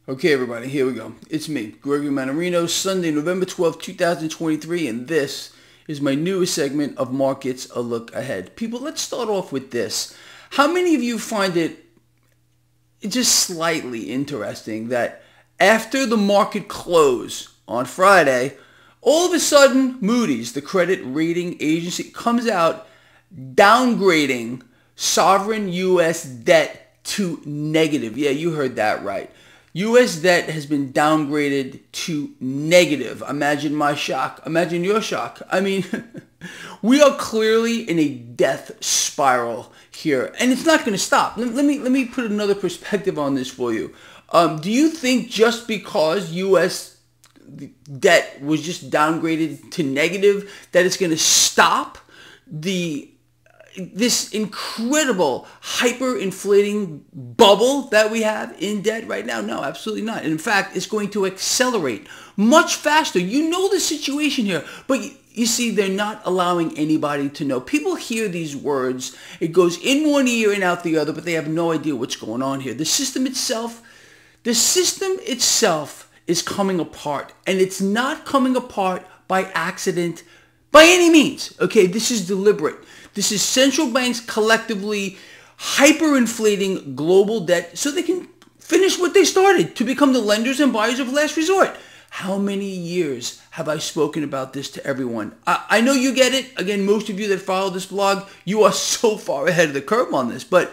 Okay, everybody, here we go. It's me, Gregory Mannarino, Sunday, November 12th, 2023, and this is my newest segment of Markets A Look Ahead. People, let's start off with this. How many of you find it just slightly interesting that after the market close on Friday, all of a sudden, Moody's, the credit rating agency, comes out downgrading sovereign U.S. debt to negative. Yeah, you heard that right. U.S. debt has been downgraded to negative. Imagine my shock. Imagine your shock. I mean, we are clearly in a death spiral here, and it's not going to stop. Let me put another perspective on this for you. Do you think just because U.S. debt was just downgraded to negative that it's going to stop this incredible hyperinflating bubble that we have in debt right now? No, absolutely not. And in fact, it's going to accelerate much faster. You know the situation here, but you see, they're not allowing anybody to know. People hear these words. It goes in one ear and out the other, but they have no idea what's going on here. The system itself is coming apart, and it's not coming apart by accident by any means. Okay, this is deliberate. This is central banks collectively hyperinflating global debt so they can finish what they started, to become the lenders and buyers of last resort. How many years have I spoken about this to everyone? I know you get it. Again, most of you that follow this blog, you are so far ahead of the curve on this. But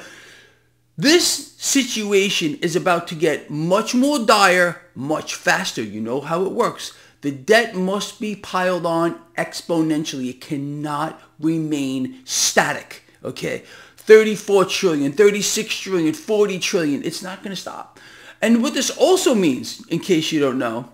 this situation is about to get much more dire, much faster. You know how it works. The debt must be piled on exponentially. It cannot remain static, okay? 34 trillion, 36 trillion, 40 trillion. It's not going to stop. And what this also means, in case you don't know,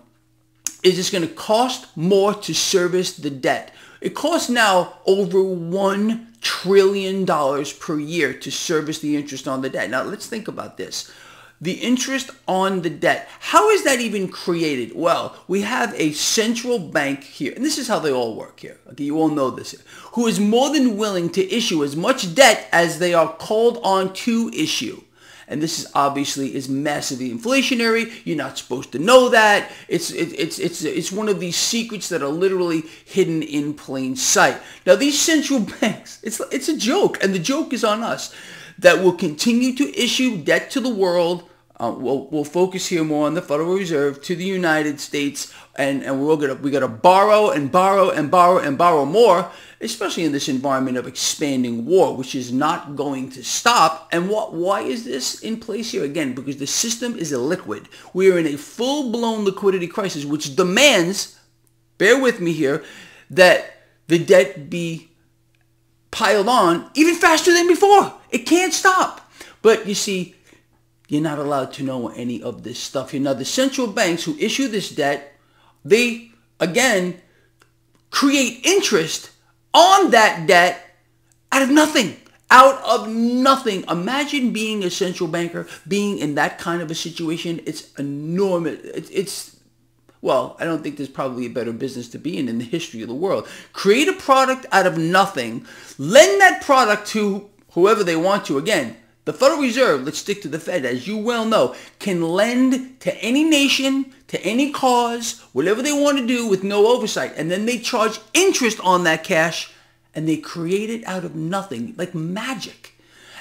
is it's going to cost more to service the debt. It costs now over $1 trillion per year to service the interest on the debt. Now, let's think about this. The interest on the debt, how is that even created? Well, we have a central bank here, and this is how they all work here. Okay, you all know this here, who is more than willing to issue as much debt as they are called on to issue. And this is massively inflationary. You're not supposed to know that. It's one of these secrets that are literally hidden in plain sight. Now, these central banks, it's a joke, and the joke is on us, that will continue to issue debt to the world. We'll focus here more on the Federal Reserve, to the United States, and we got to borrow and borrow and borrow and borrow more, especially in this environment of expanding war, which is not going to stop. And why is this in place here? Again, because the system is illiquid. We are in a full-blown liquidity crisis, which demands, bear with me here, that the debt be piled on even faster than before. It can't stop. But you see, you're not allowed to know any of this stuff here. Now, the central banks who issue this debt, they, again, create interest on that debt out of nothing. Out of nothing. Imagine being a central banker, being in that kind of a situation. It's enormous. Well, I don't think there's probably a better business to be in the history of the world. Create a product out of nothing. Lend that product to whoever they want to. Again, the Federal Reserve, let's stick to the Fed, as you well know, can lend to any nation, to any cause, whatever they want to do with no oversight. And then they charge interest on that cash, and they create it out of nothing, like magic.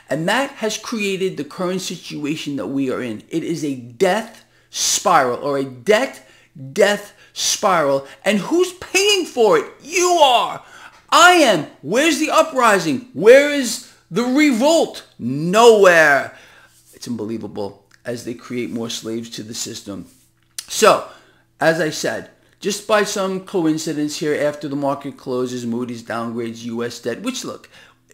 And that has created the current situation that we are in. It is a death spiral, or a death spiral. And who's paying for it? You are. I am. Where's the uprising? Where is the revolt? Nowhere. It's unbelievable as they create more slaves to the system. So, as I said, just by some coincidence here, after the market closes, Moody's downgrades U.S. debt, which, look,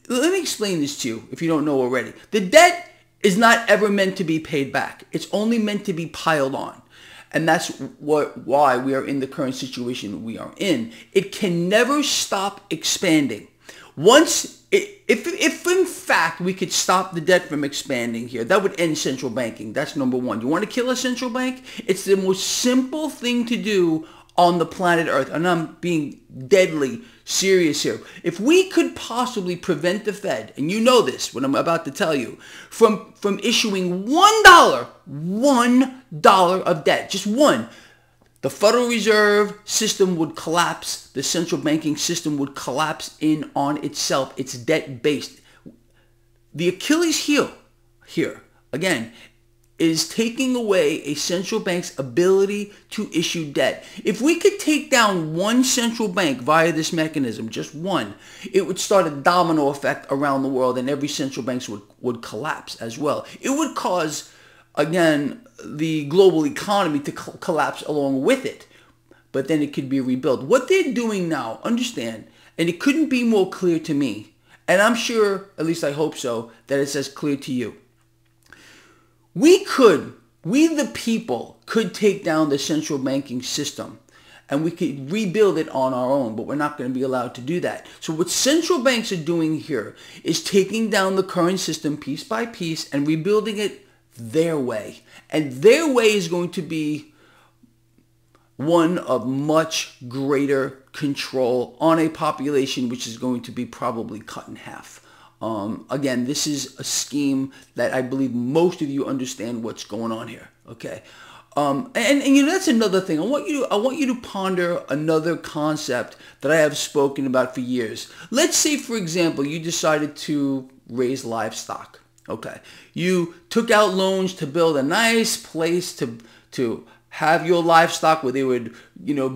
let me explain this to you if you don't know already. The debt is not ever meant to be paid back. It's only meant to be piled on. And that's why we are in the current situation we are in. It can never stop expanding. If in fact we could stop the debt from expanding here, that would end central banking. That's number one. You want to kill a central bank? It's the most simple thing to do on the planet Earth. And I'm being deadly serious here. If we could possibly prevent the Fed, and you know this, what I'm about to tell you, from issuing $1 of debt, just one, the Federal Reserve system would collapse. The central banking system would collapse in on itself. It's debt-based. The Achilles heel here, again, is taking away a central bank's ability to issue debt. If we could take down one central bank via this mechanism, just one, it would start a domino effect around the world, and every central bank would collapse as well. It would cause, again, the global economy to collapse along with it. But then it could be rebuilt. What they're doing now, understand, and it couldn't be more clear to me, and I'm sure, at least I hope so, that it's as clear to you. We the people could take down the central banking system, and we could rebuild it on our own, but we're not going to be allowed to do that. So what central banks are doing here is taking down the current system piece by piece and rebuilding it their way. And their way is going to be one of much greater control on a population which is going to be probably cut in half. Again, this is a scheme that I believe most of you understand what's going on here. Okay, and you know, that's another thing. I want you to ponder another concept that I have spoken about for years. Let's say, for example, you decided to raise livestock. Okay, you took out loans to build a nice place to have your livestock where they would,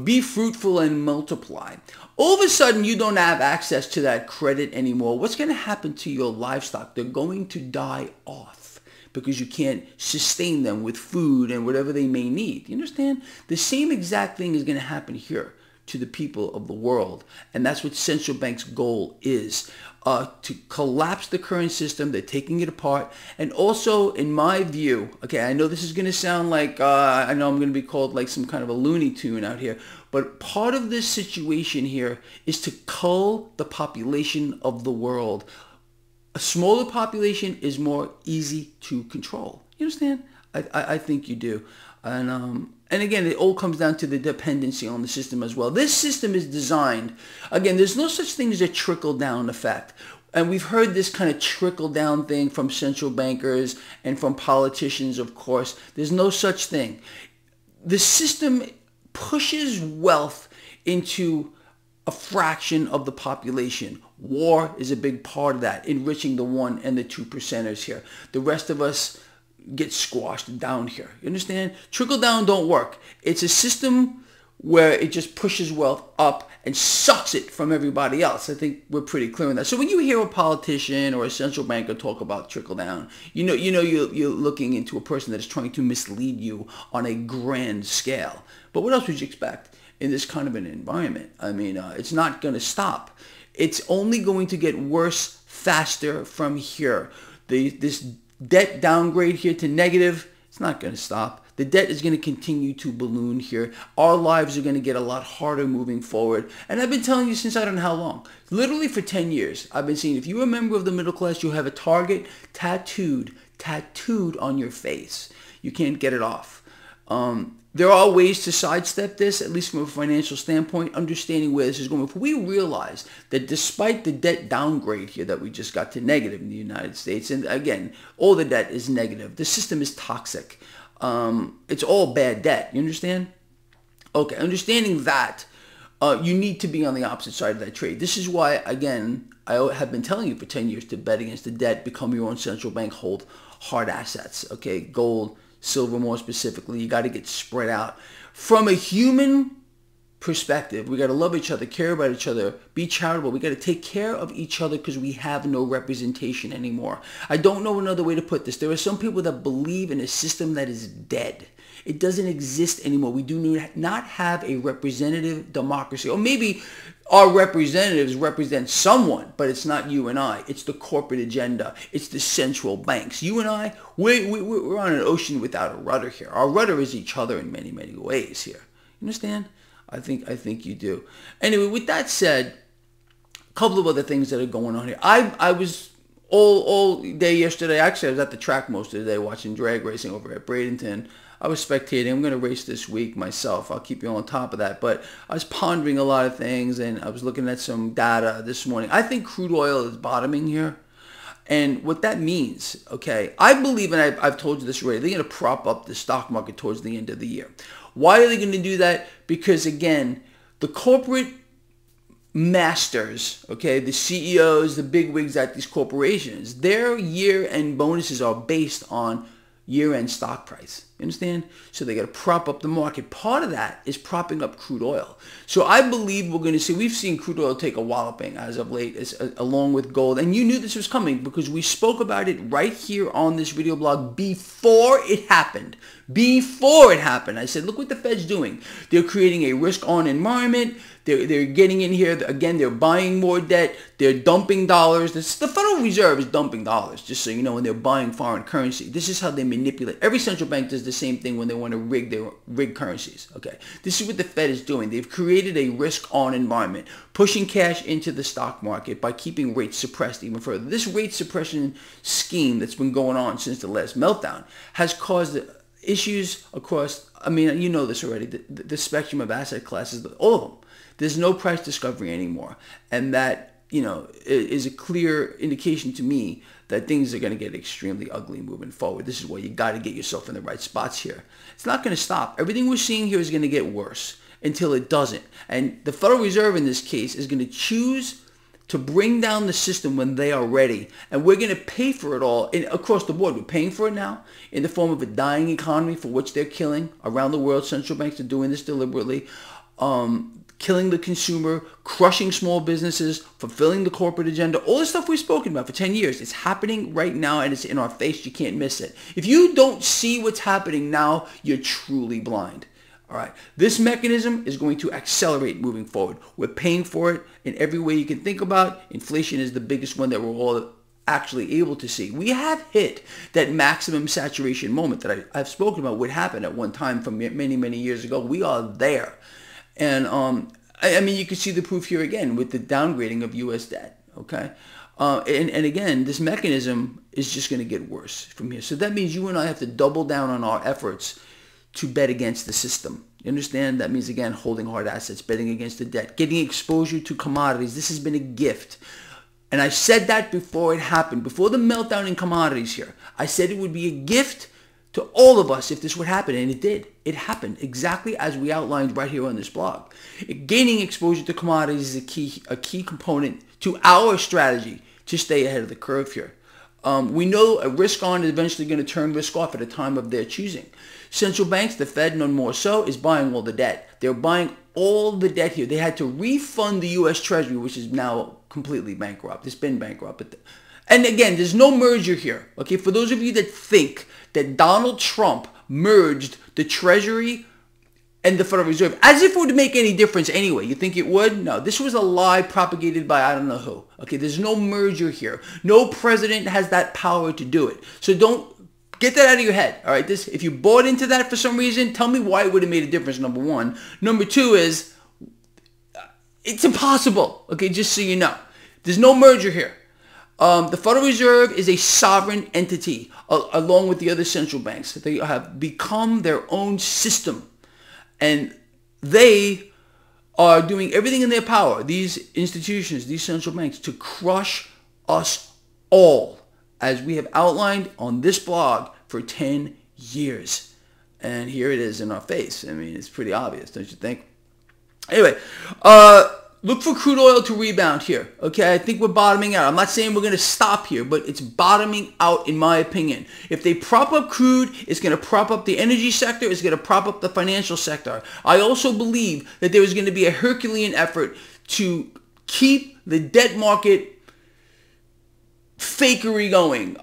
be fruitful and multiply. All of a sudden, you don't have access to that credit anymore. What's going to happen to your livestock? They're going to die off because you can't sustain them with food and whatever they may need. You understand? The same exact thing is going to happen here to the people of the world. And that's what central bank's goal is, to collapse the current system. They're taking it apart. And also, in my view, okay, I know this is going to sound like, I know I'm going to be called like some kind of a Looney Tune out here, but part of this situation here is to cull the population of the world. A smaller population is more easy to control. You understand? I think you do. And again, it all comes down to the dependency on the system as well. This system is designed, again, there's no such thing as a trickle-down effect. And we've heard this kind of trickle-down thing from central bankers and from politicians, of course. There's no such thing. The system pushes wealth into a fraction of the population. War is a big part of that, enriching the 1% and the 2%ers here. The rest of us get squashed down here. You understand? Trickle down don't work. It's a system where it just pushes wealth up and sucks it from everybody else. I think we're pretty clear on that. So when you hear a politician or a central banker talk about trickle down, you're looking into a person that is trying to mislead you on a grand scale. But what else would you expect in this kind of an environment? I mean, it's not going to stop. It's only going to get worse faster from here. This debt downgrade here to negative, it's not going to stop. The debt is going to continue to balloon here. Our lives are going to get a lot harder moving forward. And I've been telling you since I don't know how long. Literally for 10 years, I've been saying if you're a member of the middle class, you have a target tattooed on your face. You can't get it off. There are ways to sidestep this, at least from a financial standpoint, understanding where this is going. If we realize that despite the debt downgrade here that we just got to negative in the United States, and again, all the debt is negative. The system is toxic. It's all bad debt. You understand? Okay, understanding that, you need to be on the opposite side of that trade. This is why, again, I have been telling you for 10 years to bet against the debt, become your own central bank, hold hard assets, okay, gold, silver more specifically. You got to get spread out. From a human perspective, we got to love each other, care about each other, be charitable. We got to take care of each other because we have no representation anymore. I don't know another way to put this. There are some people that believe in a system that is dead. It doesn't exist anymore. We do not have a representative democracy. Or maybe our representatives represent someone, but it's not you and I. It's the corporate agenda. It's the central banks. You and I, we're on an ocean without a rudder here. Our rudder is each other in many, many ways here. You understand? I think you do. Anyway, with that said, a couple of other things that are going on here. I was all day yesterday. Actually, I was at the track most of the day watching drag racing over at Bradenton. I was spectating. I'm going to race this week myself. I'll keep you on top of that. But I was pondering a lot of things, and I was looking at some data this morning. I think crude oil is bottoming here. And what that means, okay, I believe, and I've told you this already, they're going to prop up the stock market towards the end of the year. Why are they going to do that? Because, again, the corporate masters, okay, the CEOs, the bigwigs at these corporations, their year-end bonuses are based on year-end stock price. You understand? So they got to prop up the market. Part of that is propping up crude oil. So I believe we're going to see, we've seen crude oil take a walloping as of late, along with gold. And you knew this was coming because we spoke about it right here on this video blog before it happened. Before it happened. I said, look what the Fed's doing. They're creating a risk-on environment. They're getting in here. Again, they're buying more debt. They're dumping dollars. The Federal Reserve is dumping dollars, just so you know, when they're buying foreign currency. This is how they manipulate. Every central bank does the same thing when they want to rig currencies. Okay, this is what the Fed is doing. They've created a risk-on environment, pushing cash into the stock market by keeping rates suppressed even further. This rate suppression scheme that's been going on since the last meltdown has caused issues across, I mean, you know this already, the spectrum of asset classes, all of them. There's no price discovery anymore. And that, you know, is a clear indication to me that things are going to get extremely ugly moving forward. This is why you got to get yourself in the right spots here. It's not going to stop. Everything we're seeing here is going to get worse until it doesn't. And the Federal Reserve in this case is going to choose to bring down the system when they are ready. And we're going to pay for it all across the board. We're paying for it now in the form of a dying economy for which they're killing around the world. Central banks are doing this deliberately. Killing the consumer, crushing small businesses, fulfilling the corporate agenda, all the stuff we've spoken about for 10 years. It's happening right now and it's in our face. You can't miss it. If you don't see what's happening now, you're truly blind. All right. This mechanism is going to accelerate moving forward. We're paying for it in every way you can think about. Inflation is the biggest one that we're all actually able to see. We have hit that maximum saturation moment that I've spoken about would happen at one time from many, many years ago. We are there. And I mean, you can see the proof here again with the downgrading of U.S. debt, okay? And again, this mechanism is just going to get worse from here. So that means you and I have to double down on our efforts to bet against the system. You understand? That means, again, holding hard assets, betting against the debt, getting exposure to commodities. This has been a gift. And I said that before it happened, before the meltdown in commodities here. I said it would be a gift to all of us if this would happen, and it did. It happened exactly as we outlined right here on this blog. Gaining exposure to commodities is a key component to our strategy to stay ahead of the curve here. We know a risk on is eventually going to turn risk off at a time of their choosing. Central banks, the Fed, none more so, is buying all the debt. They're buying all the debt here. They had to refund the U.S. Treasury, which is now completely bankrupt. It's been bankrupt. And again, there's no merger here. Okay, for those of you that think that Donald Trump merged the Treasury and the Federal Reserve, as if it would make any difference anyway. You think it would? No, this was a lie propagated by I don't know who. Okay, there's no merger here. No president has that power to do it. So don't get that out of your head. All right, if you bought into that for some reason, tell me why it would have made a difference, number one. Number two is, it's impossible. Okay, just so you know. There's no merger here. The Federal Reserve is a sovereign entity along with the other central banks. They have become their own system. And they are doing everything in their power, these institutions, these central banks, to crush us all, as we have outlined on this blog for 10 years. And here it is in our face. I mean, it's pretty obvious, don't you think? Anyway, look for crude oil to rebound here, okay? I think we're bottoming out. I'm not saying we're going to stop here, but it's bottoming out in my opinion. If they prop up crude, it's going to prop up the energy sector. It's going to prop up the financial sector. I also believe that there is going to be a Herculean effort to keep the debt market fakery going,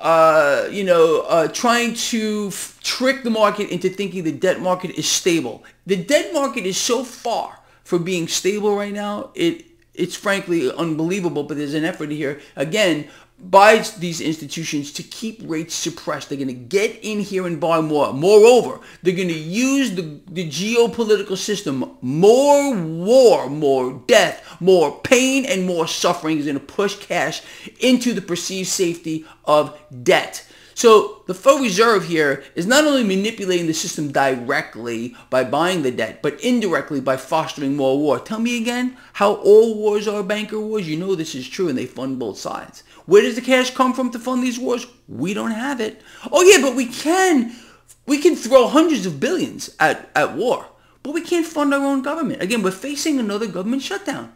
trying to trick the market into thinking the debt market is stable. The debt market is so far for being stable right now, it's frankly unbelievable, but there's an effort here, again, by these institutions to keep rates suppressed. They're going to get in here and buy more. Moreover, they're going to use the geopolitical system. More war, more death, more pain, and more suffering is going to push cash into the perceived safety of debt. So the Federal Reserve here is not only manipulating the system directly by buying the debt, but indirectly by fostering more war. Tell me again how all wars are banker wars. You know this is true, and they fund both sides. Where does the cash come from to fund these wars? We don't have it. Oh yeah, but we can throw hundreds of billions at war, but we can't fund our own government. Again, we're facing another government shutdown.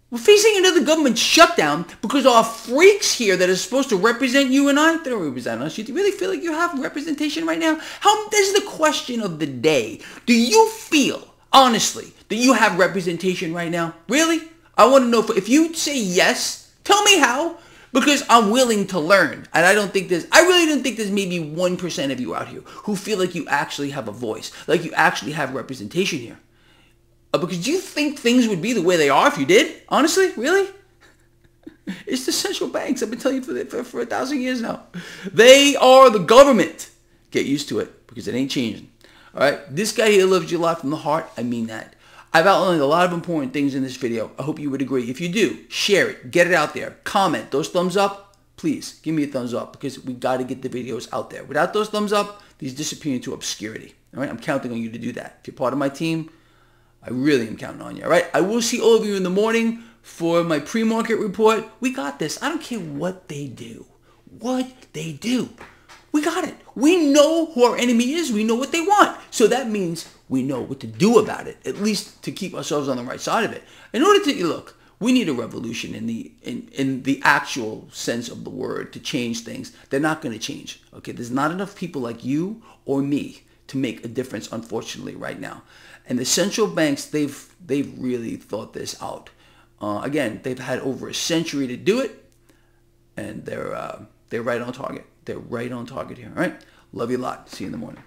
We're facing another government shutdown because our freaks here that are supposed to represent you and I, they don't represent us. You really feel like you have representation right now? This is the question of the day. Do you feel, honestly, that you have representation right now? Really? I want to know if you say yes, tell me how. Because I'm willing to learn. And I really don't think there's maybe 1% of you out here who feel like you actually have a voice, like you actually have representation here. Because do you think things would be the way they are if you did? Honestly? Really? It's the central banks. I've been telling you for 1,000 years now. They are the government. Get used to it because it ain't changing. All right? This guy here loves you a lot from the heart. I mean that. I've outlined a lot of important things in this video. I hope you would agree. If you do, share it. Get it out there. Comment. Those thumbs up, please give me a thumbs up because we got to get the videos out there. Without those thumbs up, these disappear into obscurity. All right? I'm counting on you to do that. If you're part of my team, I really am counting on you. All right? I will see all of you in the morning for my pre-market report. We got this. I don't care what they do. What they do. We got it. We know who our enemy is. We know what they want. So that means we know what to do about it, at least to keep ourselves on the right side of it. In order to look, we need a revolution in the actual sense of the word to change things. They're not going to change. Okay, there's not enough people like you or me to make a difference, unfortunately, right now. And the central banks, they've really thought this out. Again, they've had over a century to do it, and they're right on target. They're right on target here. All right, love you a lot. See you in the morning.